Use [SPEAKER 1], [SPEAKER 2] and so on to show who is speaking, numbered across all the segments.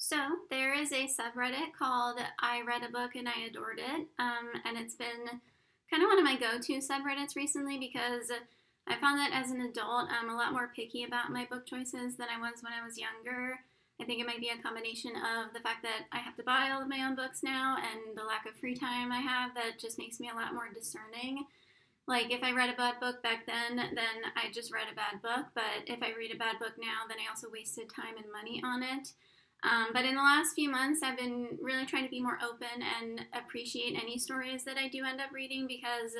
[SPEAKER 1] So there is a subreddit called I Read a Book and I Adored It, and it's been kind of one of my go-to subreddits recently because I found that as an adult I'm a lot more picky about my book choices than I was when I was younger. I think it might be a combination of the fact that I have to buy all of my own books now and the lack of free time I have that just makes me a lot more discerning. Like, if I read a bad book back then I just read a bad book. But if I read a bad book now, then I also wasted time and money on it. But in the last few months, I've been really trying to be more open and appreciate any stories that I do end up reading because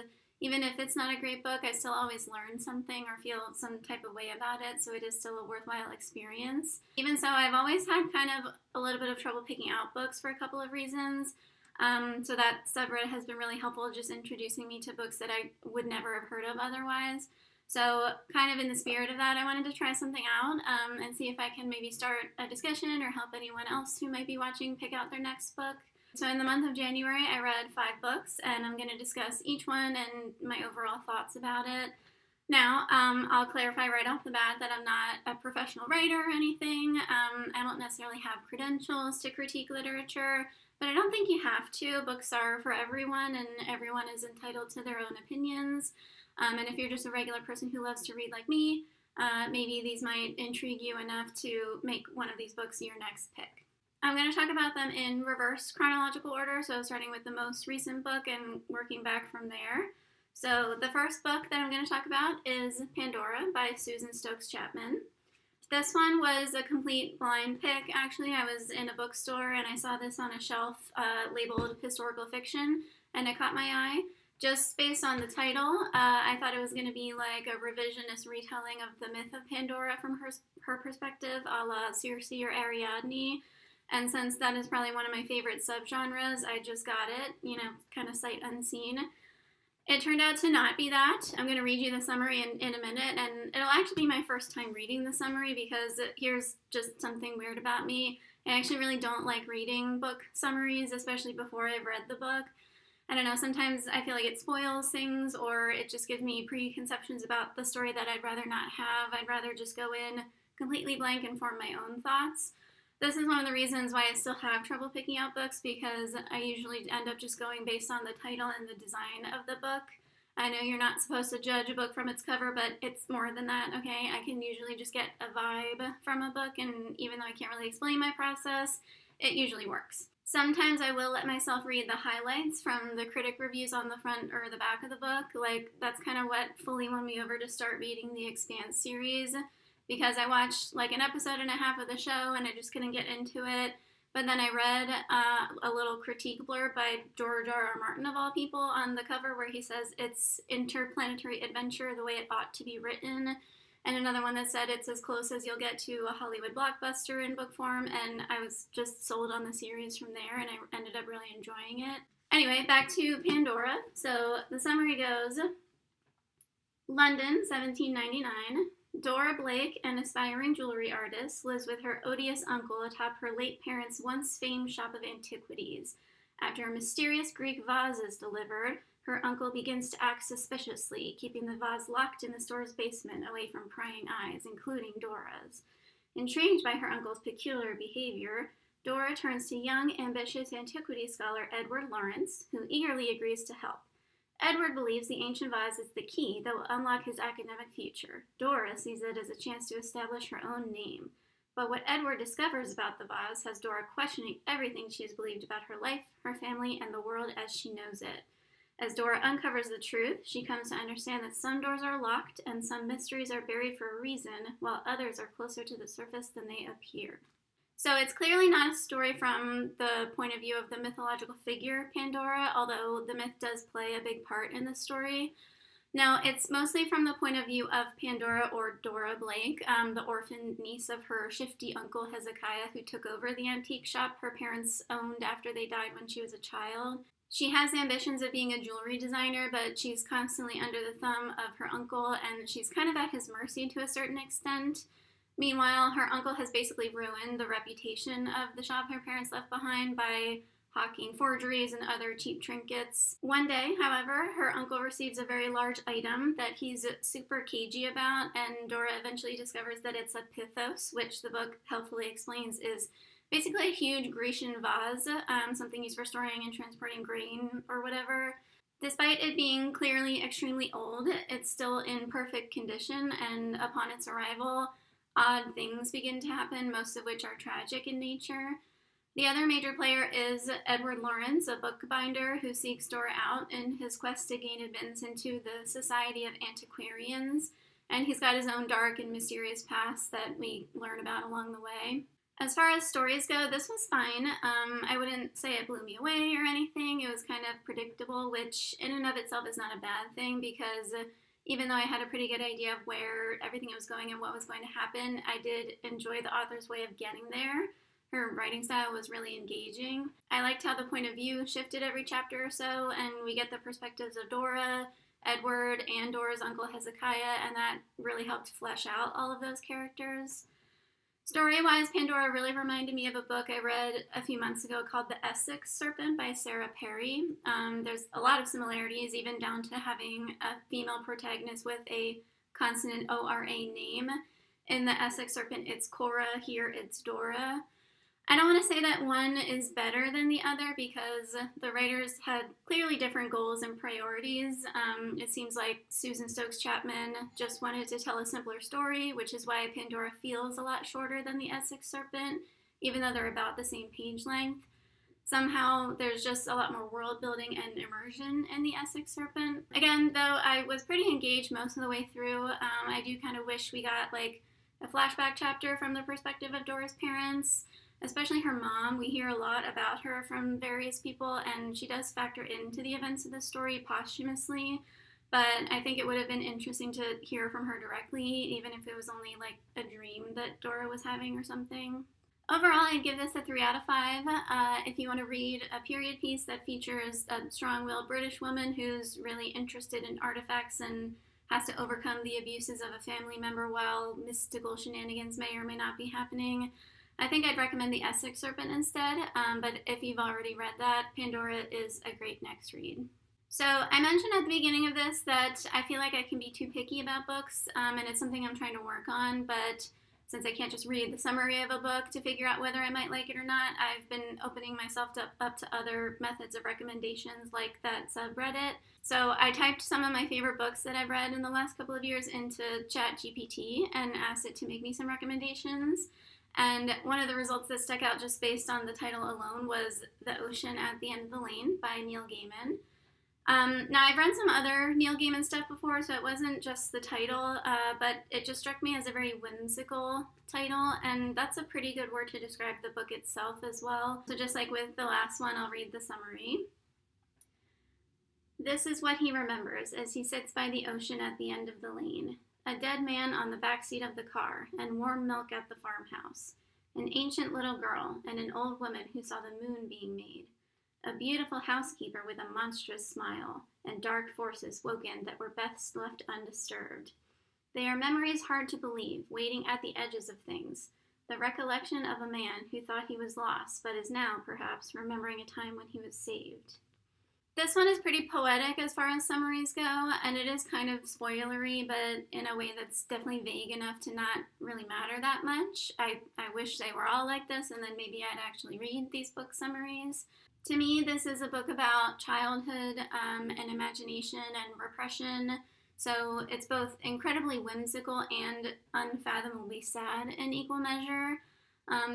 [SPEAKER 1] even if it's not a great book, I still always learn something or feel some type of way about it, so it is still a worthwhile experience. Even so, I've always had kind of a little bit of trouble picking out books for a couple of reasons. So that subreddit has been really helpful, just introducing me to books that I would never have heard of otherwise. So, kind of in the spirit of that, I wanted to try something out and see if I can maybe start a discussion or help anyone else who might be watching pick out their next book. So, in the month of January, I read 5 books, and I'm going to discuss each one and my overall thoughts about it. Now, I'll clarify right off the bat that I'm not a professional writer or anything. I don't necessarily have credentials to critique literature, but I don't think you have to. Books are for everyone, and everyone is entitled to their own opinions. And if you're just a regular person who loves to read like me, maybe these might intrigue you enough to make one of these books your next pick. I'm going to talk about them in reverse chronological order, so starting with the most recent book and working back from there. So the first book that I'm going to talk about is Pandora by Susan Stokes-Chapman. This one was a complete blind pick. Actually, I was in a bookstore and I saw this on a shelf labeled historical fiction, and it caught my eye. Just based on the title, I thought it was going to be like a revisionist retelling of the myth of Pandora from her perspective, a la Circe or Ariadne. And since that is probably one of my favorite subgenres, I just got it, kind of sight unseen. It turned out to not be that. I'm going to read you the summary in a minute, and it'll actually be my first time reading the summary because here's just something weird about me. I actually really don't like reading book summaries, especially before I've read the book. I don't know, sometimes I feel like it spoils things or it just gives me preconceptions about the story that I'd rather not have. I'd rather just go in completely blank and form my own thoughts. This is one of the reasons why I still have trouble picking out books because I usually end up just going based on the title and the design of the book. I know you're not supposed to judge a book from its cover, but it's more than that, okay? I can usually just get a vibe from a book, and even though I can't really explain my process, it usually works. Sometimes I will let myself read the highlights from the critic reviews on the front or the back of the book. Like, that's kind of what fully won me over to start reading the Expanse series, because I watched like an episode and a half of the show and I just couldn't get into it. But then I read a little critique blurb by George R.R. Martin, of all people, on the cover where he says it's interplanetary adventure the way it ought to be written. And another one that said it's as close as you'll get to a Hollywood blockbuster in book form, and I was just sold on the series from there, and I ended up really enjoying it. Anyway, back to Pandora. So the summary goes, London, 1799. Dora Blake, an aspiring jewelry artist, lives with her odious uncle atop her late parents' once famed shop of antiquities. After a mysterious Greek vase is delivered, her uncle begins to act suspiciously, keeping the vase locked in the store's basement away from prying eyes, including Dora's. Intrigued by her uncle's peculiar behavior, Dora turns to young, ambitious antiquity scholar Edward Lawrence, who eagerly agrees to help. Edward believes the ancient vase is the key that will unlock his academic future. Dora sees it as a chance to establish her own name. But what Edward discovers about the vase has Dora questioning everything she has believed about her life, her family, and the world as she knows it. As Dora uncovers the truth, she comes to understand that some doors are locked and some mysteries are buried for a reason, while others are closer to the surface than they appear. So it's clearly not a story from the point of view of the mythological figure Pandora, although the myth does play a big part in the story. Now, it's mostly from the point of view of Pandora, or Dora Blake, the orphaned niece of her shifty uncle Hezekiah, who took over the antique shop her parents owned after they died when she was a child. She has ambitions of being a jewelry designer, but she's constantly under the thumb of her uncle, and she's kind of at his mercy to a certain extent. Meanwhile, her uncle has basically ruined the reputation of the shop her parents left behind by hawking forgeries and other cheap trinkets. One day, however, her uncle receives a very large item that he's super cagey about, and Dora eventually discovers that it's a pithos, which the book helpfully explains is basically a huge Grecian vase, something used for storing and transporting grain or whatever. Despite it being clearly extremely old, it's still in perfect condition, and upon its arrival, odd things begin to happen, most of which are tragic in nature. The other major player is Edward Lawrence, a bookbinder who seeks Dora out in his quest to gain admittance into the Society of Antiquarians, and he's got his own dark and mysterious past that we learn about along the way. As far as stories go, this was fine. I wouldn't say it blew me away or anything. It was kind of predictable, which in and of itself is not a bad thing, because even though I had a pretty good idea of where everything was going and what was going to happen, I did enjoy the author's way of getting there. Her writing style was really engaging. I liked how the point of view shifted every chapter or so, and we get the perspectives of Dora, Edward, and Dora's uncle Hezekiah, and that really helped flesh out all of those characters. Story-wise, Pandora really reminded me of a book I read a few months ago called The Essex Serpent by Sarah Perry. There's a lot of similarities, even down to having a female protagonist with a consonant ORA name. In The Essex Serpent, it's Cora. Here, it's Dora. I don't want to say that one is better than the other, because the writers had clearly different goals and priorities. It seems like Susan Stokes-Chapman just wanted to tell a simpler story, which is why Pandora feels a lot shorter than the Essex Serpent, even though they're about the same page length. Somehow there's just a lot more world building and immersion in the Essex Serpent. Again, though I was pretty engaged most of the way through, I do kind of wish we got like a flashback chapter from the perspective of Dora's parents. Especially her mom. We hear a lot about her from various people, and she does factor into the events of the story posthumously, but I think it would have been interesting to hear from her directly, even if it was only like a dream that Dora was having or something. Overall, I'd give this a 3 out of 5. If you want to read a period piece that features a strong-willed British woman who's really interested in artifacts and has to overcome the abuses of a family member while mystical shenanigans may or may not be happening, I think I'd recommend The Essex Serpent instead, but if you've already read that, Pandora is a great next read. So I mentioned at the beginning of this that I feel like I can be too picky about books, and it's something I'm trying to work on, but since I can't just read the summary of a book to figure out whether I might like it or not, I've been opening myself up to other methods of recommendations like that subreddit. So I typed some of my favorite books that I've read in the last couple of years into ChatGPT and asked it to make me some recommendations. And one of the results that stuck out just based on the title alone was The Ocean at the End of the Lane by Neil Gaiman. Now, I've read some other Neil Gaiman stuff before, so it wasn't just the title, but it just struck me as a very whimsical title, and that's a pretty good word to describe the book itself as well. So just like with the last one, I'll read the summary. This is what he remembers as he sits by the ocean at the end of the lane. A dead man on the back seat of the car, and warm milk at the farmhouse. An ancient little girl, and an old woman who saw the moon being made. A beautiful housekeeper with a monstrous smile, and dark forces woken that were best left undisturbed. They are memories hard to believe, waiting at the edges of things. The recollection of a man who thought he was lost, but is now, perhaps, remembering a time when he was saved. This one is pretty poetic as far as summaries go, and it is kind of spoilery, but in a way that's definitely vague enough to not really matter that much. I wish they were all like this, and then maybe I'd actually read these book summaries. To me, this is a book about childhood and imagination and repression, so it's both incredibly whimsical and unfathomably sad in equal measure.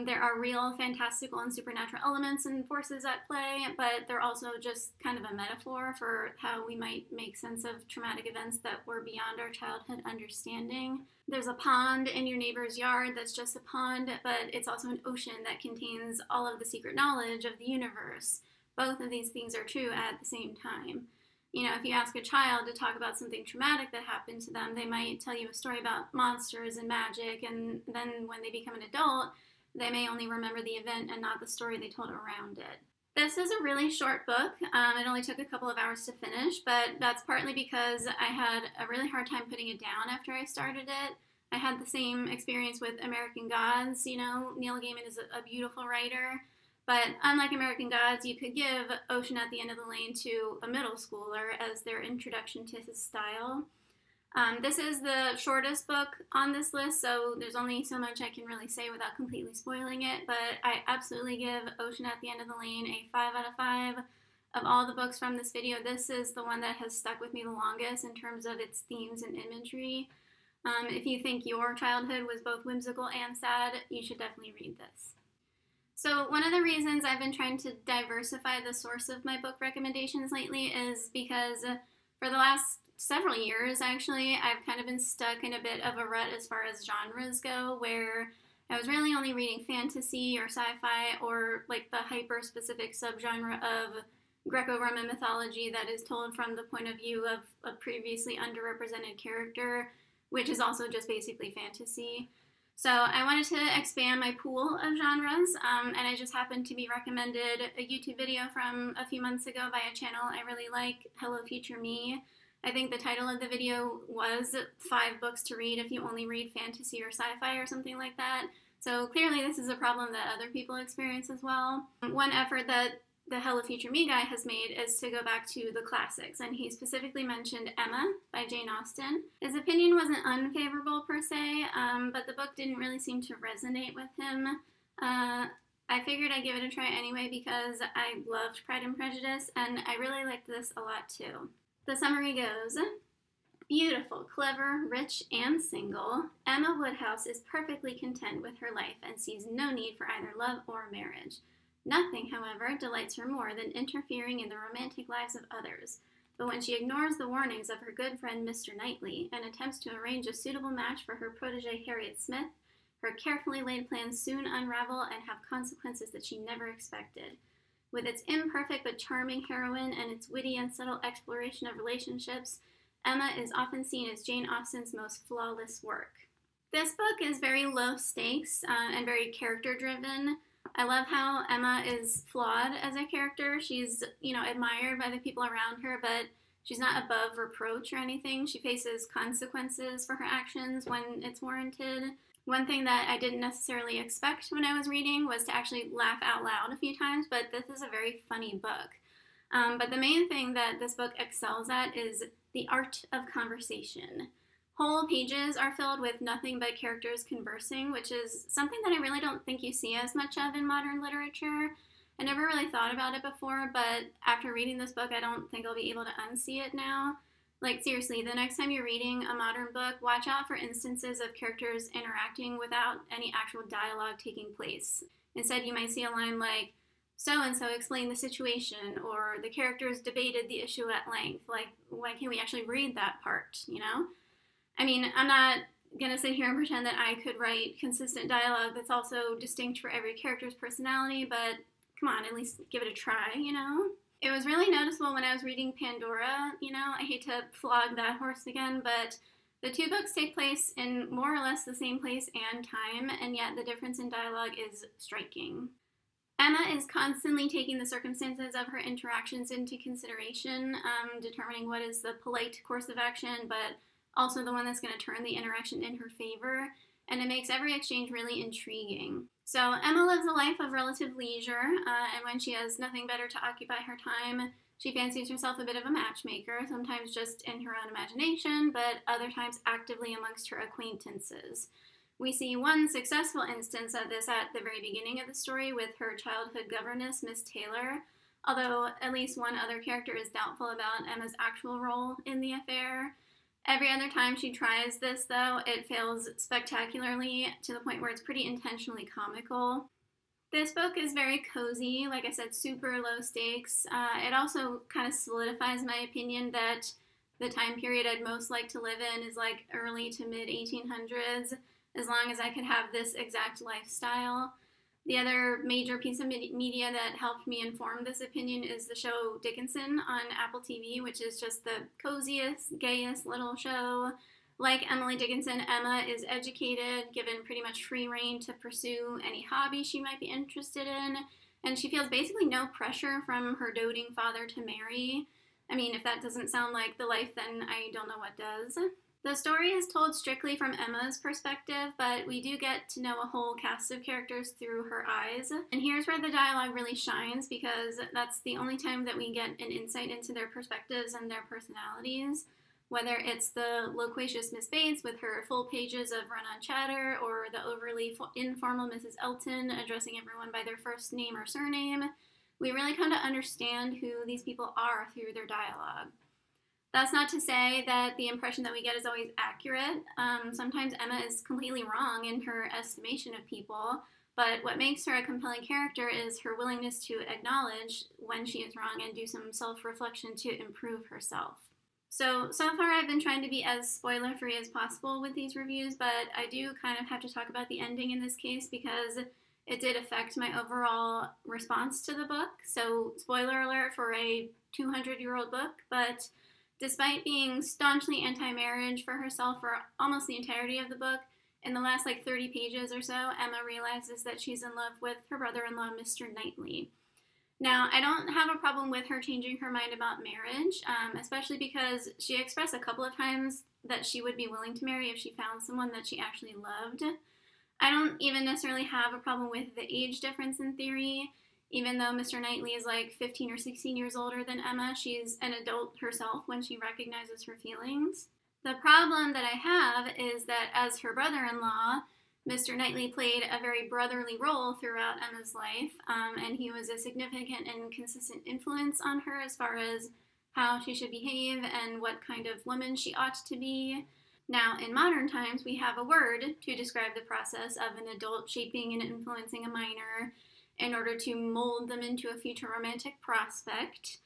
[SPEAKER 1] There are real fantastical and supernatural elements and forces at play, but they're also just kind of a metaphor for how we might make sense of traumatic events that were beyond our childhood understanding. There's a pond in your neighbor's yard that's just a pond, but it's also an ocean that contains all of the secret knowledge of the universe. Both of these things are true at the same time. You know, if you ask a child to talk about something traumatic that happened to them, they might tell you a story about monsters and magic, and then when they become an adult, they may only remember the event and not the story they told around it. This is a really short book. It only took a couple of hours to finish, but that's partly because I had a really hard time putting it down after I started it. I had the same experience with American Gods. You know, Neil Gaiman is a beautiful writer, but unlike American Gods, you could give Ocean at the End of the Lane to a middle schooler as their introduction to his style. This is the shortest book on this list, so there's only so much I can really say without completely spoiling it, but I absolutely give Ocean at the End of the Lane a 5 out of 5. Of all the books from this video, this is the one that has stuck with me the longest in terms of its themes and imagery. If you think your childhood was both whimsical and sad, you should definitely read this. So one of the reasons I've been trying to diversify the source of my book recommendations lately is because for the last several years, actually, I've kind of been stuck in a bit of a rut as far as genres go, where I was really only reading fantasy or sci-fi or like the hyper-specific subgenre of Greco-Roman mythology that is told from the point of view of a previously underrepresented character, which is also just basically fantasy. So I wanted to expand my pool of genres, and I just happened to be recommended a YouTube video from a few months ago by a channel I really like, Hello Future Me. I think the title of the video was 5 books to read if you only read fantasy or sci-fi or something like that. So clearly this is a problem that other people experience as well. One effort that the Hello Future Me guy has made is to go back to the classics, and he specifically mentioned Emma by Jane Austen. His opinion wasn't unfavorable per se, but the book didn't really seem to resonate with him. I figured I'd give it a try anyway because I loved Pride and Prejudice, and I really liked this a lot too. The summary goes, beautiful, clever, rich, and single, Emma Woodhouse is perfectly content with her life and sees no need for either love or marriage. Nothing, however, delights her more than interfering in the romantic lives of others. But when she ignores the warnings of her good friend Mr. Knightley and attempts to arrange a suitable match for her protégée Harriet Smith, her carefully laid plans soon unravel and have consequences that she never expected. With its imperfect but charming heroine and its witty and subtle exploration of relationships, Emma is often seen as Jane Austen's most flawless work. This book is very low stakes and very character driven. I love how Emma is flawed as a character. She's, admired by the people around her, but she's not above reproach or anything. She faces consequences for her actions when it's warranted. One thing that I didn't necessarily expect when I was reading was to actually laugh out loud a few times, but this is a very funny book. But the main thing that this book excels at is the art of conversation. Whole pages are filled with nothing but characters conversing, which is something that I really don't think you see as much of in modern literature. I never really thought about it before, but after reading this book, I don't think I'll be able to unsee it now. Like, seriously, the next time you're reading a modern book, watch out for instances of characters interacting without any actual dialogue taking place. Instead, you might see a line like, so-and-so explained the situation, or the characters debated the issue at length. Like, why can't we actually read that part, I mean, I'm not going to sit here and pretend that I could write consistent dialogue that's also distinct for every character's personality, but come on, at least give it a try, It was really noticeable when I was reading Pandora, I hate to flog that horse again, but the 2 books take place in more or less the same place and time, and yet the difference in dialogue is striking. Emma is constantly taking the circumstances of her interactions into consideration, determining what is the polite course of action, but also the one that's going to turn the interaction in her favor, and it makes every exchange really intriguing. So Emma lives a life of relative leisure, and when she has nothing better to occupy her time, she fancies herself a bit of a matchmaker, sometimes just in her own imagination, but other times actively amongst her acquaintances. We see one successful instance of this at the very beginning of the story with her childhood governess, Miss Taylor, although at least one other character is doubtful about Emma's actual role in the affair. Every other time she tries this, though, it fails spectacularly to the point where it's pretty intentionally comical. This book is very cozy, like I said, super low stakes. It also kind of solidifies my opinion that the time period I'd most like to live in is like early to mid 1800s, as long as I could have this exact lifestyle. The other major piece of media that helped me inform this opinion is the show Dickinson on Apple TV, which is just the coziest, gayest little show. Like Emily Dickinson, Emma is educated, given pretty much free rein to pursue any hobby she might be interested in, and she feels basically no pressure from her doting father to marry. I mean, if that doesn't sound like the life, then I don't know what does. The story is told strictly from Emma's perspective, but we do get to know a whole cast of characters through her eyes. And here's where the dialogue really shines, because that's the only time that we get an insight into their perspectives and their personalities. whether it's the loquacious Miss Bates with her full pages of run-on chatter, or the overly informal Mrs. Elton addressing everyone by their first name or surname. We really come to understand who these people are through their dialogue. That's not to say that the impression that we get is always accurate. Sometimes Emma is completely wrong in her estimation of people, but what makes her a compelling character is her willingness to acknowledge when she is wrong and do some self-reflection to improve herself. So far I've been trying to be as spoiler-free as possible with these reviews, but I do kind of have to talk about the ending in this case because it did affect my overall response to the book. So spoiler alert for a 200-year-old book, but despite being staunchly anti-marriage for herself for almost the entirety of the book, in the last 30 pages or so, Emma realizes that she's in love with her brother-in-law, Mr. Knightley. Now, I don't have a problem with her changing her mind about marriage, especially because she expressed a couple of times that she would be willing to marry if she found someone that she actually loved. I don't even necessarily have a problem with the age difference in theory. Even though Mr. Knightley is 15 or 16 years older than Emma, she's an adult herself when she recognizes her feelings. The problem that I have is that as her brother-in-law, Mr. Knightley played a very brotherly role throughout Emma's life, and he was a significant and consistent influence on her as far as how she should behave and what kind of woman she ought to be. Now, in modern times, we have a word to describe the process of an adult shaping and influencing a minor in order to mold them into a future romantic prospect.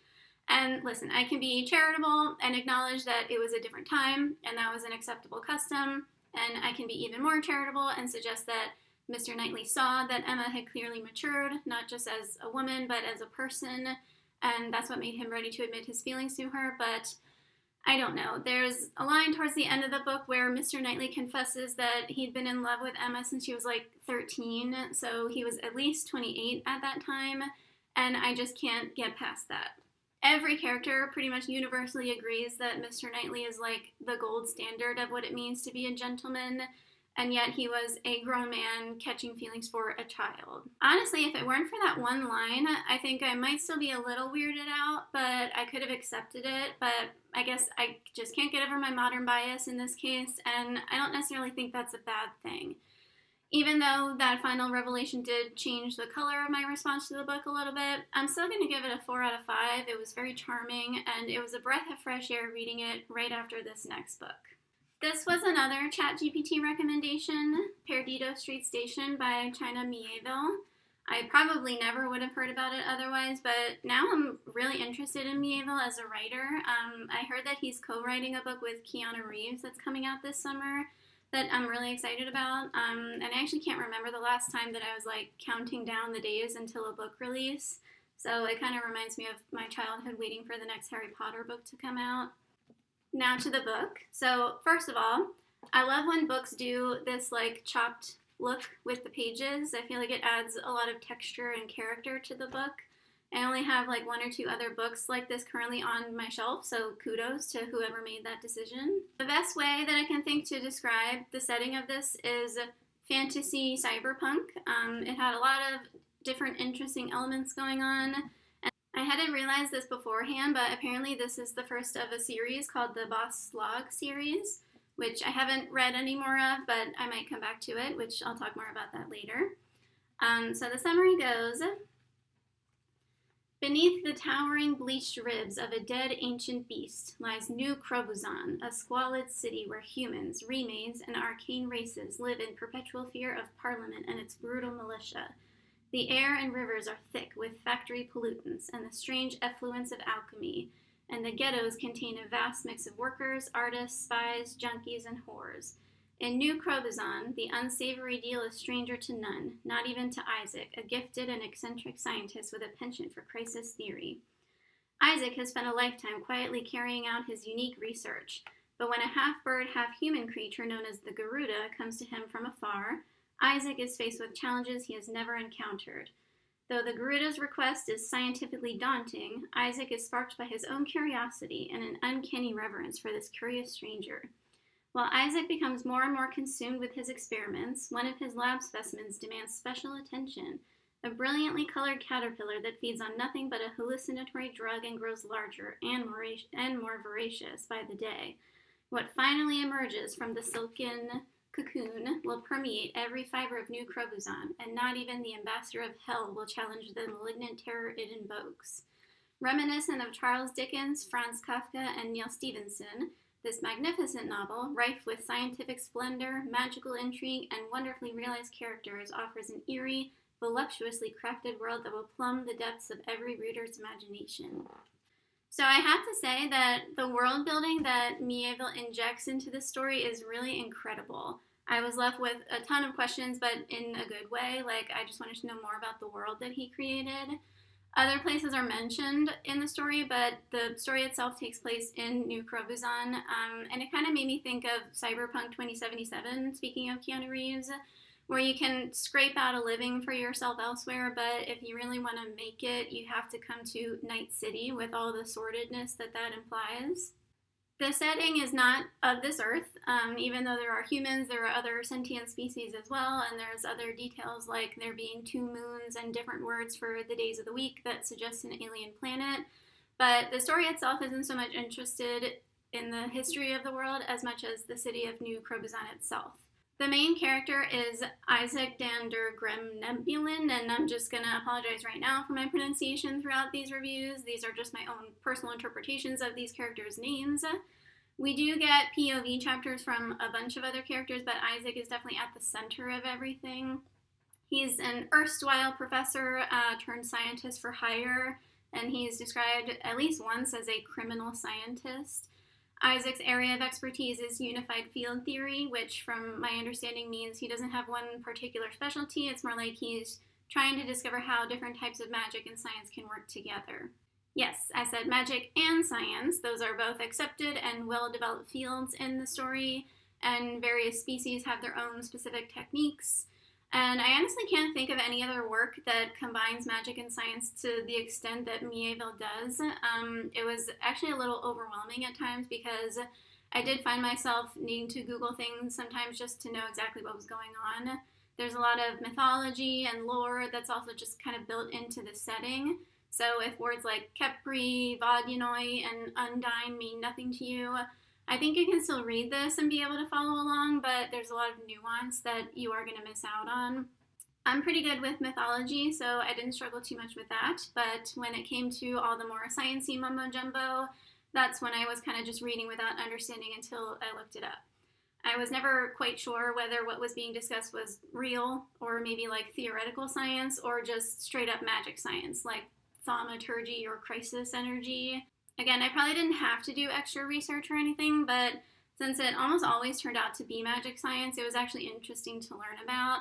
[SPEAKER 1] And listen, I can be charitable and acknowledge that it was a different time and that was an acceptable custom, and I can be even more charitable and suggest that Mr. Knightley saw that Emma had clearly matured, not just as a woman, but as a person, and that's what made him ready to admit his feelings to her. But I don't know. There's a line towards the end of the book where Mr. Knightley confesses that he'd been in love with Emma since she was 13, so he was at least 28 at that time, and I just can't get past that. Every character pretty much universally agrees that Mr. Knightley is the gold standard of what it means to be a gentleman, and yet he was a grown man catching feelings for a child. Honestly, if it weren't for that one line, I think I might still be a little weirded out, but I could have accepted it. But I guess I just can't get over my modern bias in this case, and I don't necessarily think that's a bad thing. Even though that final revelation did change the color of my response to the book a little bit, I'm still going to give it a 4 out of 5. It was very charming, and it was a breath of fresh air reading it right after this next book. This was another ChatGPT recommendation, Perdido Street Station by China Mieville. I probably never would have heard about it otherwise, but now I'm really interested in Mieville as a writer. I heard that he's co-writing a book with Keanu Reeves that's coming out this summer that I'm really excited about. And I actually can't remember the last time that I was counting down the days until a book release. So it kind of reminds me of my childhood waiting for the next Harry Potter book to come out. Now to the book. So first of all, I love when books do this chopped look with the pages. I feel like it adds a lot of texture and character to the book. I only have 1 or 2 other books like this currently on my shelf, so kudos to whoever made that decision. The best way that I can think to describe the setting of this is fantasy cyberpunk. It had a lot of different interesting elements going on. I hadn't realized this beforehand, but apparently this is the first of a series called the Boss Log series, which I haven't read any more of, but I might come back to it, which I'll talk more about that later. So the summary goes, beneath the towering bleached ribs of a dead ancient beast lies New Crobuzon, a squalid city where humans, remaids, and arcane races live in perpetual fear of Parliament and its brutal militia. The air and rivers are thick with factory pollutants and the strange effluence of alchemy, and the ghettos contain a vast mix of workers, artists, spies, junkies, and whores. In New Crobuzon, the unsavory deal is stranger to none, not even to Isaac, a gifted and eccentric scientist with a penchant for crisis theory. Isaac has spent a lifetime quietly carrying out his unique research, but when a half-bird, half-human creature known as the Garuda comes to him from afar, Isaac is faced with challenges he has never encountered. Though the Garuda's request is scientifically daunting, Isaac is sparked by his own curiosity and an uncanny reverence for this curious stranger. While Isaac becomes more and more consumed with his experiments, one of his lab specimens demands special attention, a brilliantly colored caterpillar that feeds on nothing but a hallucinatory drug and grows larger and more voracious by the day. What finally emerges from the silken cocoon will permeate every fiber of New Crobuzon, and not even the ambassador of hell will challenge the malignant terror it invokes. Reminiscent of Charles Dickens, Franz Kafka, and Neil Stephenson, this magnificent novel, rife with scientific splendor, magical intrigue, and wonderfully realized characters, offers an eerie, voluptuously crafted world that will plumb the depths of every reader's imagination. So I have to say that the world building that Mieville injects into this story is really incredible. I was left with a ton of questions, but in a good way. Like, I just wanted to know more about the world that he created. Other places are mentioned in the story, but the story itself takes place in New Crobuzon, and it kind of made me think of Cyberpunk 2077, speaking of Keanu Reeves, where you can scrape out a living for yourself elsewhere, but if you really want to make it, you have to come to Night City with all the sordidness that implies. The setting is not of this earth. Even though there are humans, there are other sentient species as well, and there's other details like there being 2 moons and different words for the days of the week that suggest an alien planet. But the story itself isn't so much interested in the history of the world as much as the city of New Crobuzon itself. The main character is Isaac Dan der Gremnebulin, and I'm just going to apologize right now for my pronunciation throughout these reviews. These are just my own personal interpretations of these characters' names. We do get POV chapters from a bunch of other characters, but Isaac is definitely at the center of everything. He's an erstwhile professor turned scientist for hire, and he's described at least once as a criminal scientist. Isaac's area of expertise is unified field theory, which from my understanding means he doesn't have one particular specialty. It's more like he's trying to discover how different types of magic and science can work together. Yes, I said magic and science. Those are both accepted and well-developed fields in the story, and various species have their own specific techniques. And I honestly can't think of any other work that combines magic and science to the extent that Mieville does. It was actually a little overwhelming at times because I did find myself needing to Google things sometimes just to know exactly what was going on. There's a lot of mythology and lore that's also just kind of built into the setting. So if words like Kepri, Vodunoi, and Undine mean nothing to you, I think you can still read this and be able to follow along, but there's a lot of nuance that you are going to miss out on. I'm pretty good with mythology, so I didn't struggle too much with that, but when it came to all the more sciencey mumbo-jumbo, that's when I was kind of just reading without understanding until I looked it up. I was never quite sure whether what was being discussed was real, or maybe like theoretical science, or just straight up magic science, like thaumaturgy or crisis energy. Again, I probably didn't have to do extra research or anything, but since it almost always turned out to be magic science, it was actually interesting to learn about.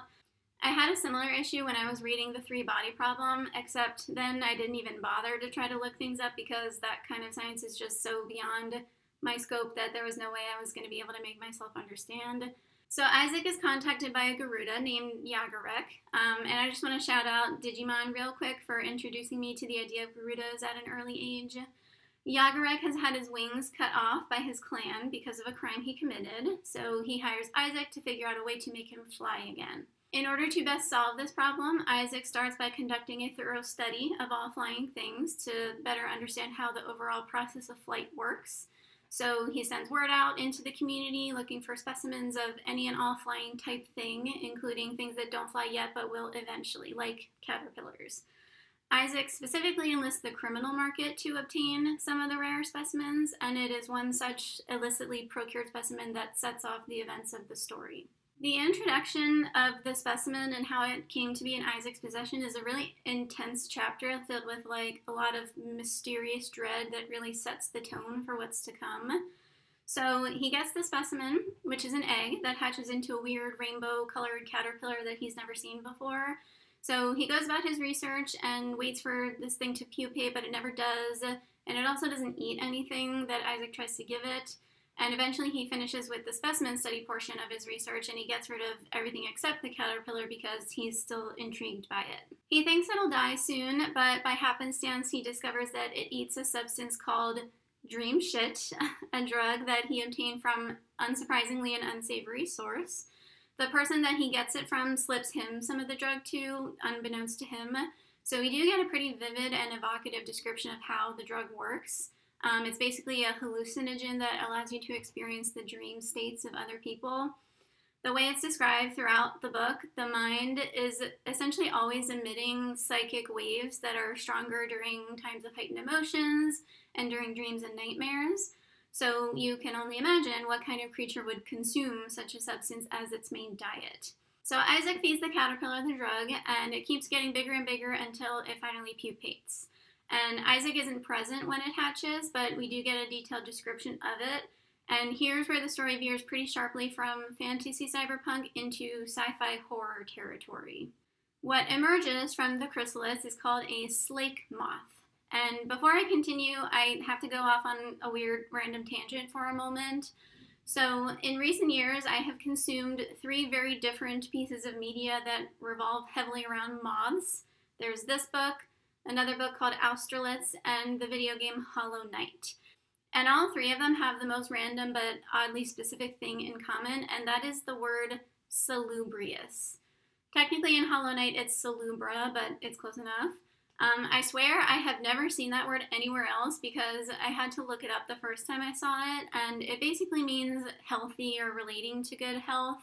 [SPEAKER 1] I had a similar issue when I was reading The Three-Body Problem, except then I didn't even bother to try to look things up because that kind of science is just so beyond my scope that there was no way I was going to be able to make myself understand. So Isaac is contacted by a Garuda named Yagarek, and I just want to shout out Digimon real quick for introducing me to the idea of Garudas at an early age. Yagarek has had his wings cut off by his clan because of a crime he committed, so he hires Isaac to figure out a way to make him fly again. In order to best solve this problem, Isaac starts by conducting a thorough study of all flying things to better understand how the overall process of flight works. So he sends word out into the community looking for specimens of any and all flying type thing, including things that don't fly yet but will eventually, like caterpillars. Isaac specifically enlists the criminal market to obtain some of the rare specimens, and it is one such illicitly procured specimen that sets off the events of the story. The introduction of the specimen and how it came to be in Isaac's possession is a really intense chapter filled with a lot of mysterious dread that really sets the tone for what's to come. So he gets the specimen, which is an egg that hatches into a weird rainbow-colored caterpillar that he's never seen before. So he goes about his research and waits for this thing to pupate, but it never does. And it also doesn't eat anything that Isaac tries to give it. And eventually he finishes with the specimen study portion of his research, and he gets rid of everything except the caterpillar because he's still intrigued by it. He thinks it'll die soon, but by happenstance he discovers that it eats a substance called dream shit, a drug that he obtained from, unsurprisingly, an unsavory source. The person that he gets it from slips him some of the drug too, unbeknownst to him. So we do get a pretty vivid and evocative description of how the drug works. It's basically a hallucinogen that allows you to experience the dream states of other people. The way it's described throughout the book, the mind is essentially always emitting psychic waves that are stronger during times of heightened emotions and during dreams and nightmares. So you can only imagine what kind of creature would consume such a substance as its main diet. So Isaac feeds the caterpillar the drug, and it keeps getting bigger and bigger until it finally pupates. And Isaac isn't present when it hatches, but we do get a detailed description of it. And here's where the story veers pretty sharply from fantasy cyberpunk into sci-fi horror territory. What emerges from the chrysalis is called a slake moth. And before I continue, I have to go off on a weird random tangent for a moment. So in recent years, I have consumed 3 very different pieces of media that revolve heavily around moths. There's this book, another book called Austerlitz, and the video game Hollow Knight. And all 3 of them have the most random but oddly specific thing in common, and that is the word salubrious. Technically in Hollow Knight it's salubra, but it's close enough. I swear I have never seen that word anywhere else because I had to look it up the first time I saw it, and it basically means healthy or relating to good health.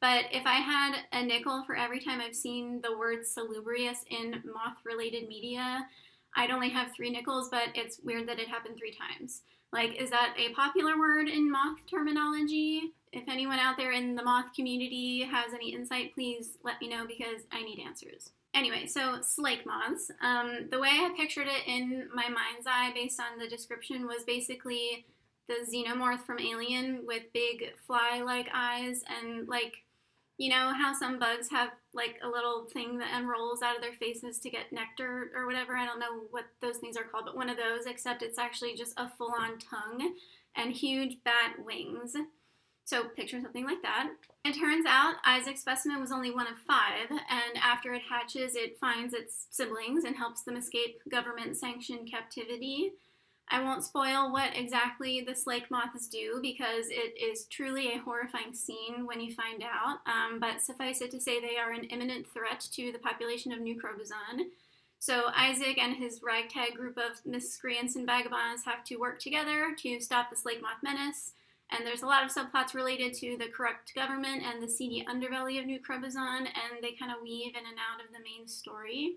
[SPEAKER 1] But if I had a nickel for every time I've seen the word salubrious in moth-related media, I'd only have 3 nickels, but it's weird that it happened 3 times. Like, is that a popular word in moth terminology? If anyone out there in the moth community has any insight, please let me know because I need answers. Anyway, so slake moths. The way I pictured it in my mind's eye based on the description was basically the xenomorph from Alien with big fly-like eyes and, like, you know how some bugs have, like, a little thing that unrolls out of their faces to get nectar or whatever? I don't know what those things are called, but one of those, except it's actually just a full-on tongue and huge bat wings. So picture something like that. It turns out Isaac's specimen was only one of 5, and after it hatches, it finds its siblings and helps them escape government-sanctioned captivity. I won't spoil what exactly the slake moths do because it is truly a horrifying scene when you find out, but suffice it to say they are an imminent threat to the population of New Crobuzon. So Isaac and his ragtag group of miscreants and vagabonds have to work together to stop the slake moth menace. And there's a lot of subplots related to the corrupt government and the seedy underbelly of New Crobuzon, and they kind of weave in and out of the main story.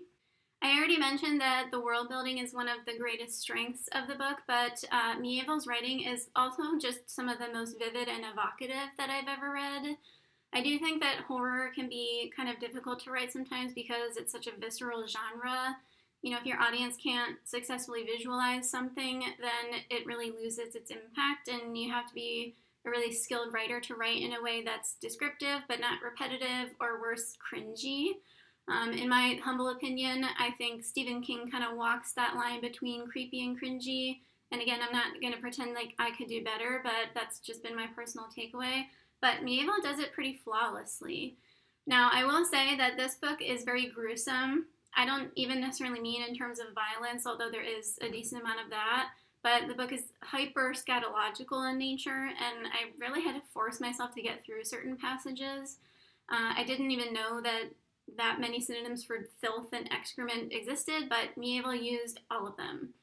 [SPEAKER 1] I already mentioned that the world building is one of the greatest strengths of the book, but Mieville's writing is also just some of the most vivid and evocative that I've ever read. I do think that horror can be kind of difficult to write sometimes because it's such a visceral genre. You know, if your audience can't successfully visualize something, then it really loses its impact, and you have to be a really skilled writer to write in a way that's descriptive but not repetitive or worse, cringy. In my humble opinion, I think Stephen King kind of walks that line between creepy and cringy. And again, I'm not going to pretend like I could do better, but that's just been my personal takeaway. But Mieville does it pretty flawlessly. Now, I will say that this book is very gruesome. I don't even necessarily mean in terms of violence, although there is a decent amount of that. But the book is hyper scatological in nature, and I really had to force myself to get through certain passages. I didn't even know that many synonyms for filth and excrement existed, but Mieville used all of them.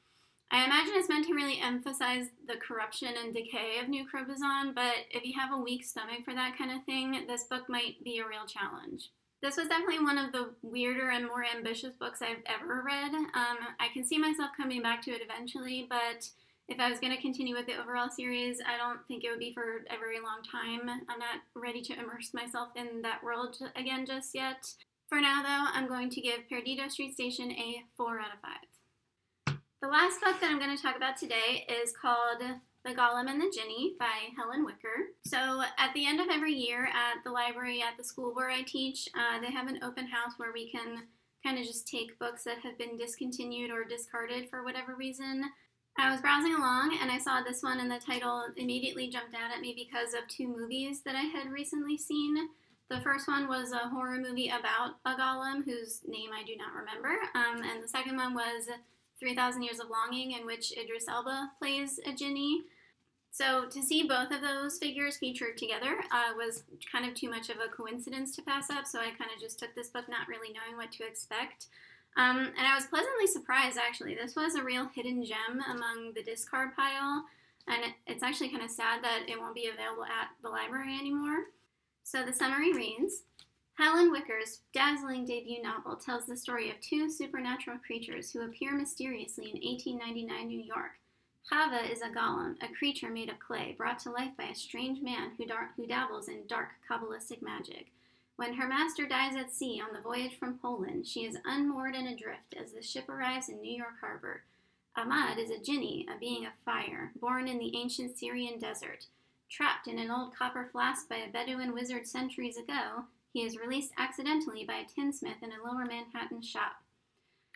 [SPEAKER 1] I imagine it's meant to really emphasize the corruption and decay of New Crobuzon, but if you have a weak stomach for that kind of thing, this book might be a real challenge. This was definitely one of the weirder and more ambitious books I've ever read. I can see myself coming back to it eventually, but if I was going to continue with the overall series, I don't think it would be for a very long time. I'm not ready to immerse myself in that world again just yet. For now, though, I'm going to give Perdido Street Station a 4 out of 5. The last book that I'm going to talk about today is called The Golem and the Jinni by Helen Wecker. So at the end of every year at the library at the school where I teach, they have an open house where we can kind of just take books that have been discontinued or discarded for whatever reason. I was browsing along and I saw this one, and the title immediately jumped out at me because of 2 movies that I had recently seen. The first one was a horror movie about a golem whose name I do not remember, and the second one was 3,000 Years of Longing, in which Idris Elba plays a Jinni. So to see both of those figures featured together was kind of too much of a coincidence to pass up, so I kind of just took this book not really knowing what to expect. And I was pleasantly surprised, actually. This was a real hidden gem among the discard pile, and it's actually kind of sad that it won't be available at the library anymore. So the summary reads, Helen Wicker's dazzling debut novel tells the story of two supernatural creatures who appear mysteriously in 1899 New York. Chava is a golem, a creature made of clay, brought to life by a strange man who dabbles in dark Kabbalistic magic. When her master dies at sea on the voyage from Poland, she is unmoored and adrift as the ship arrives in New York Harbor. Ahmad is a Jinni, a being of fire, born in the ancient Syrian desert. Trapped in an old copper flask by a Bedouin wizard centuries ago, he is released accidentally by a tinsmith in a lower Manhattan shop.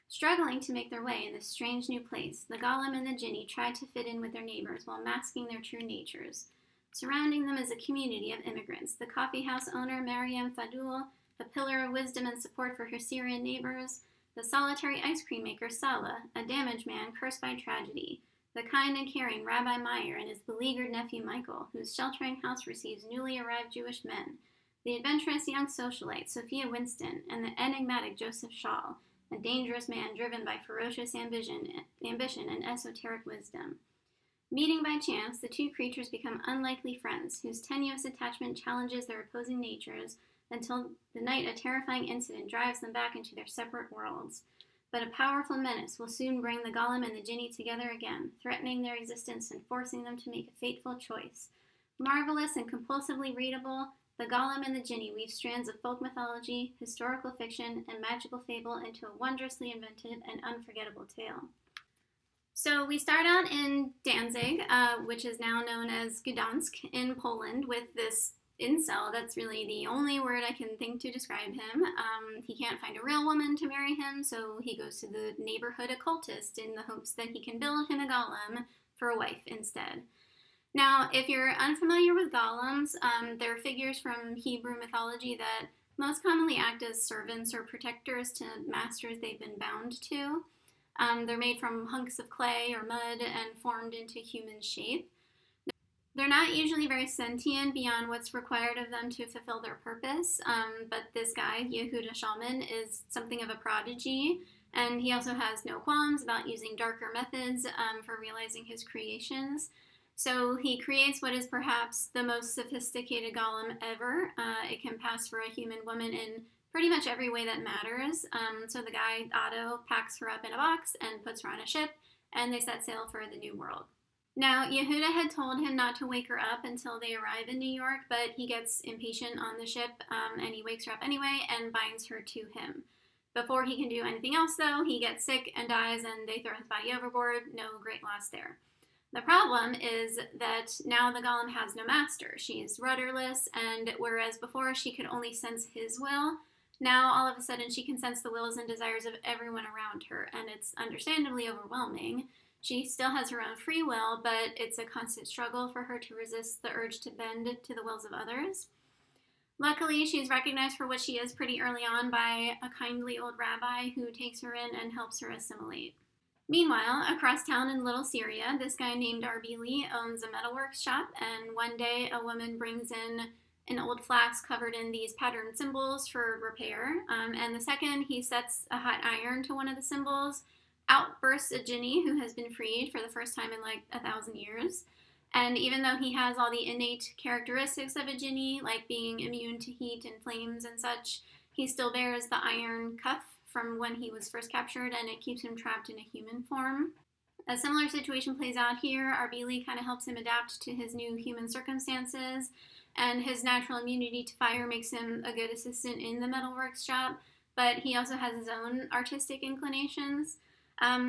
[SPEAKER 1] Struggling to make their way in this strange new place, the Golem and the Jinni try to fit in with their neighbors while masking their true natures. Surrounding them is a community of immigrants, the coffee house owner Mariam Fadul, a pillar of wisdom and support for her Syrian neighbors, the solitary ice cream maker Salah, a damaged man cursed by tragedy, the kind and caring Rabbi Meyer and his beleaguered nephew Michael, whose sheltering house receives newly arrived Jewish men, the adventurous young socialite Sophia Winston, and the enigmatic Joseph Schall, a dangerous man driven by ferocious ambition and esoteric wisdom. Meeting by chance, the two creatures become unlikely friends, whose tenuous attachment challenges their opposing natures until the night a terrifying incident drives them back into their separate worlds. But a powerful menace will soon bring the Golem and the Jinni together again, threatening their existence and forcing them to make a fateful choice. Marvelous and compulsively readable, The Golem and the Jinni weave strands of folk mythology, historical fiction, and magical fable into a wondrously inventive and unforgettable tale. So we start out in Danzig, which is now known as Gdansk in Poland, with this incel. That's really the only word I can think to describe him. He can't find a real woman to marry him, so he goes to the neighborhood occultist in the hopes that he can build him a golem for a wife instead. Now, if you're unfamiliar with golems, they're figures from Hebrew mythology that most commonly act as servants or protectors to masters they've been bound to. They're made from hunks of clay or mud and formed into human shape. They're not usually very sentient beyond what's required of them to fulfill their purpose, but this guy, Yehuda Shalman, is something of a prodigy, and he also has no qualms about using darker methods for realizing his creations. So he creates what is perhaps the most sophisticated golem ever. It can pass for a human woman in pretty much every way that matters. So the guy, Otto, packs her up in a box and puts her on a ship, and they set sail for the New World. Now, Yehuda had told him not to wake her up until they arrive in New York, but he gets impatient on the ship, and he wakes her up anyway and binds her to him. Before he can do anything else, though, he gets sick and dies, and they throw his body overboard. No great loss there. The problem is that now the golem has no master. She's rudderless, and whereas before she could only sense his will, now all of a sudden she can sense the wills and desires of everyone around her, and it's understandably overwhelming. She still has her own free will, but it's a constant struggle for her to resist the urge to bend to the wills of others. Luckily, she's recognized for what she is pretty early on by a kindly old rabbi who takes her in and helps her assimilate. Meanwhile, across town in Little Syria, this guy named Arbili owns a metalworks shop, and one day a woman brings in an old flask covered in these patterned symbols for repair, and the second he sets a hot iron to one of the symbols, out bursts a Jinni who has been freed for the first time in like 1,000 years. And even though he has all the innate characteristics of a Jinni, like being immune to heat and flames and such, he still bears the iron cuff from when he was first captured, and it keeps him trapped in a human form. A similar situation plays out here. Arbili kind of helps him adapt to his new human circumstances, and his natural immunity to fire makes him a good assistant in the metalworks shop, but he also has his own artistic inclinations.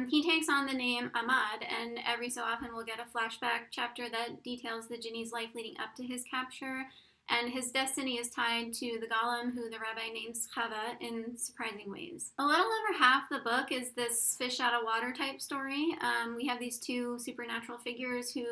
[SPEAKER 1] He takes on the name Ahmad, and every so often we'll get a flashback chapter that details the Jinni's life leading up to his capture, and his destiny is tied to the golem, who the rabbi names Chava, in surprising ways. A little over half the book is this fish out of water type story. We have these two supernatural figures who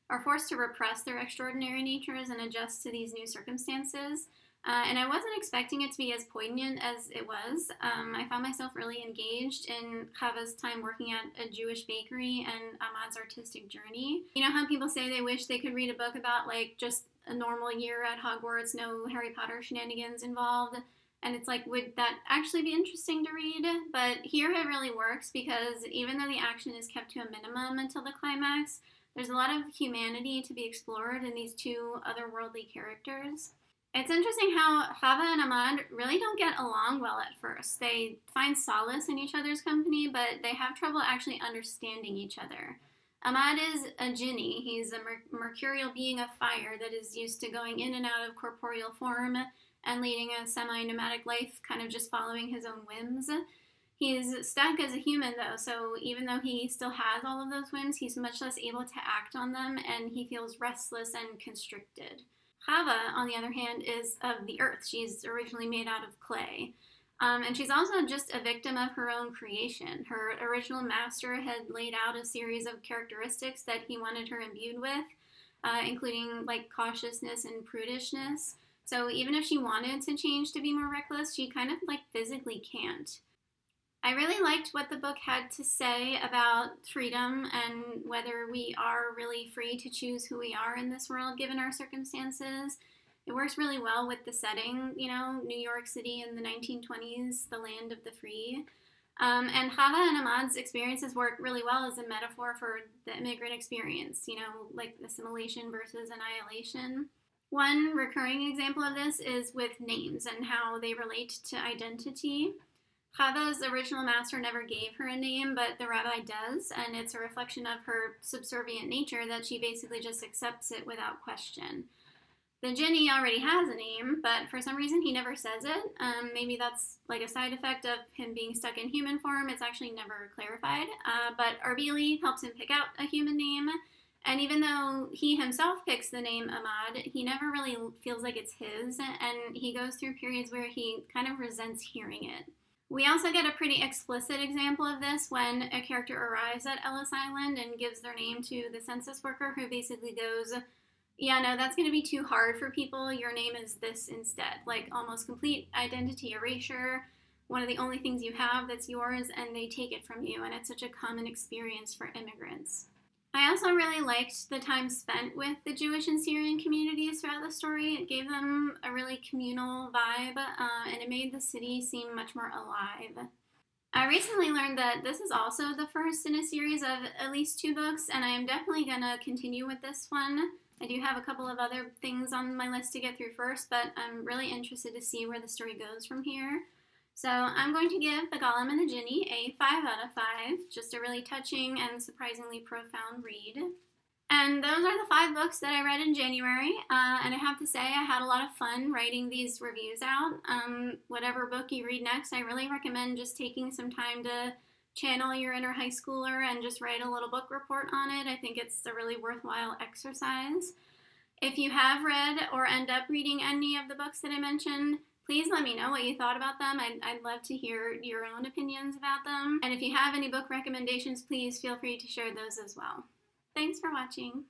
[SPEAKER 1] are forced to repress their extraordinary natures and adjust to these new circumstances. And I wasn't expecting it to be as poignant as it was. I found myself really engaged in Chava's time working at a Jewish bakery and Ahmad's artistic journey. You know how people say they wish they could read a book about like just a normal year at Hogwarts, no Harry Potter shenanigans involved? and it's like, would that actually be interesting to read? But here it really works because even though the action is kept to a minimum until the climax, there's a lot of humanity to be explored in these two otherworldly characters. It's interesting how Chava and Ahmad really don't get along well at first. They find solace in each other's company, but they have trouble actually understanding each other. Ahmad is a Jinni. He's a mercurial being of fire that is used to going in and out of corporeal form and leading a semi-nomadic life, kind of just following his own whims. He's stuck as a human, though, so even though he still has all of those whims, he's much less able to act on them, and he feels restless and constricted. Chava, on the other hand, is of the earth. She's originally made out of clay. And she's also just a victim of her own creation. Her original master had laid out a series of characteristics that he wanted her imbued with, including like cautiousness and prudishness. So even if she wanted to change to be more reckless, she kind of like physically can't. I really liked what the book had to say about freedom and whether we are really free to choose who we are in this world given our circumstances. It works really well with the setting, you know, New York City in the 1920s, the land of the free. And Chava and Ahmad's experiences work really well as a metaphor for the immigrant experience, you know, like assimilation versus annihilation. One recurring example of this is with names and how they relate to identity. Chava's original master never gave her a name, but the rabbi does, and it's a reflection of her subservient nature that she basically just accepts it without question. The Jinni already has a name, but for some reason he never says it. Maybe that's like a side effect of him being stuck in human form. It's actually never clarified. But Arbili helps him pick out a human name, and even though he himself picks the name Ahmad, he never really feels like it's his, and he goes through periods where he kind of resents hearing it. We also get a pretty explicit example of this when a character arrives at Ellis Island and gives their name to the census worker, who basically goes, yeah, no, that's going to be too hard for people. Your name is this instead. Like almost complete identity erasure. One of the only things you have that's yours, and they take it from you. And it's such a common experience for immigrants. I also really liked the time spent with the Jewish and Syrian communities throughout the story. It gave them a really communal vibe, and it made the city seem much more alive. I recently learned that this is also the first in a series of at least 2 books, and I am definitely going to continue with this one. I do have a couple of other things on my list to get through first, but I'm really interested to see where the story goes from here. So I'm going to give The Golem and the Jinni a 5 out of 5, just a really touching and surprisingly profound read. And those are the 5 books that I read in January, and I have to say I had a lot of fun writing these reviews out. Whatever book you read next, I really recommend just taking some time to channel your inner high schooler and just write a little book report on it. I think it's a really worthwhile exercise. If you have read or end up reading any of the books that I mentioned, please let me know what you thought about them. I'd love to hear your own opinions about them. And if you have any book recommendations, please feel free to share those as well. Thanks for watching.